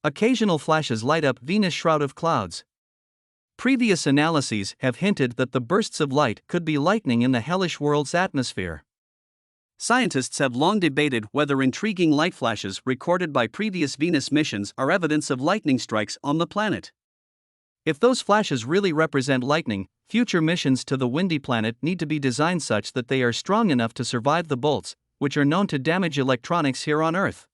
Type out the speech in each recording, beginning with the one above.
Occasional flashes light up Venus' shroud of clouds. Previous analyses have hinted that the bursts of light could be lightning in the hellish world's atmosphere. Scientists have long debated whether intriguing light flashes recorded by previous Venus missions are evidence of lightning strikes on the planet. If those flashes really represent lightning, future missions to the windy planet need to be designed such that they are strong enough to survive the bolts, which are known to damage electronics here on Earth.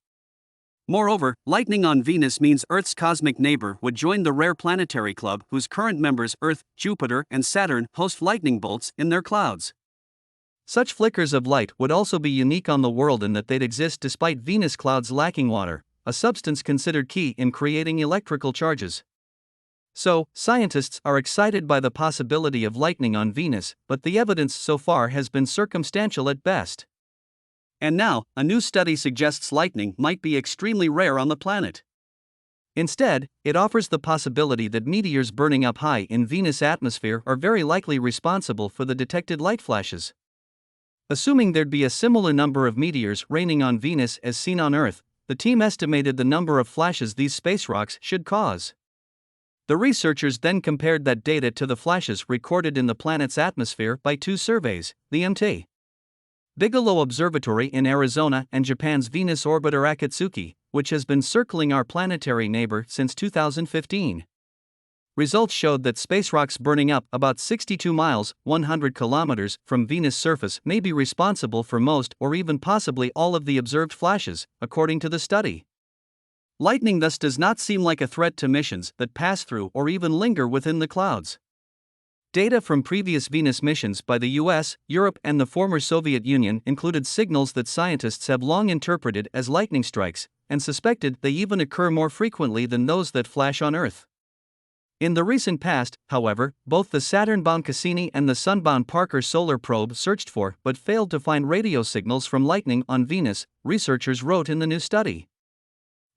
Moreover, lightning on Venus means Earth's cosmic neighbor would join the rare planetary club whose current members Earth, Jupiter, and Saturn host lightning bolts in their clouds. Such flickers of light would also be unique on the world in that they'd exist despite Venus clouds lacking water, a substance considered key in creating electrical charges. So, scientists are excited by the possibility of lightning on Venus, but the evidence so far has been circumstantial at best. And now, a new study suggests lightning might be extremely rare on the planet. Instead, it offers the possibility that meteors burning up high in Venus' atmosphere are very likely responsible for the detected light flashes. Assuming there'd be a similar number of meteors raining on Venus as seen on Earth, the team estimated the number of flashes these space rocks should cause. The researchers then compared that data to the flashes recorded in the planet's atmosphere by two surveys, the Mt. Bigelow Observatory in Arizona and Japan's Venus orbiter Akatsuki, which has been circling our planetary neighbor since 2015. Results showed that space rocks burning up about 62 miles, 100 kilometers, from Venus' surface may be responsible for most or even possibly all of the observed flashes, according to the study. Lightning thus does not seem like a threat to missions that pass through or even linger within the clouds. Data from previous Venus missions by the US, Europe, and the former Soviet Union included signals that scientists have long interpreted as lightning strikes, and suspected they even occur more frequently than those that flash on Earth. In the recent past, however, both the Saturn-bound Cassini and the Sun-bound Parker solar probe searched for but failed to find radio signals from lightning on Venus, researchers wrote in the new study.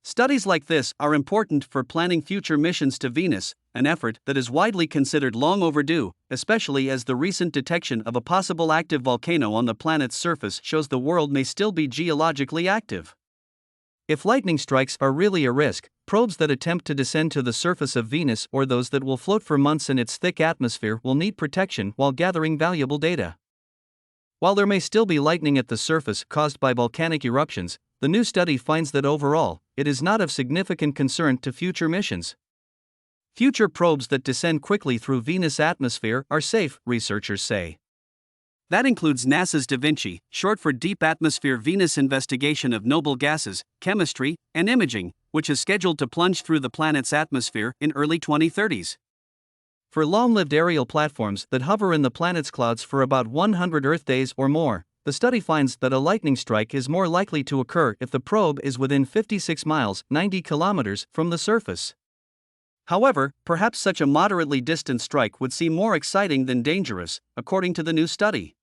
Studies like this are important for planning future missions to Venus, an effort that is widely considered long overdue, especially as the recent detection of a possible active volcano on the planet's surface shows the world may still be geologically active. If lightning strikes are really a risk, probes that attempt to descend to the surface of Venus or those that will float for months in its thick atmosphere will need protection while gathering valuable data. While there may still be lightning at the surface caused by volcanic eruptions, the new study finds that overall, it is not of significant concern to future missions. Future probes that descend quickly through Venus' atmosphere are safe, researchers say. That includes NASA's Da Vinci, short for Deep Atmosphere Venus Investigation of Noble Gases, Chemistry, and Imaging, which is scheduled to plunge through the planet's atmosphere in early 2030s. For long-lived aerial platforms that hover in the planet's clouds for about 100 Earth days or more, the study finds that a lightning strike is more likely to occur if the probe is within 56 miles, 90 kilometers, from the surface. However, perhaps such a moderately distant strike would seem more exciting than dangerous, according to the new study.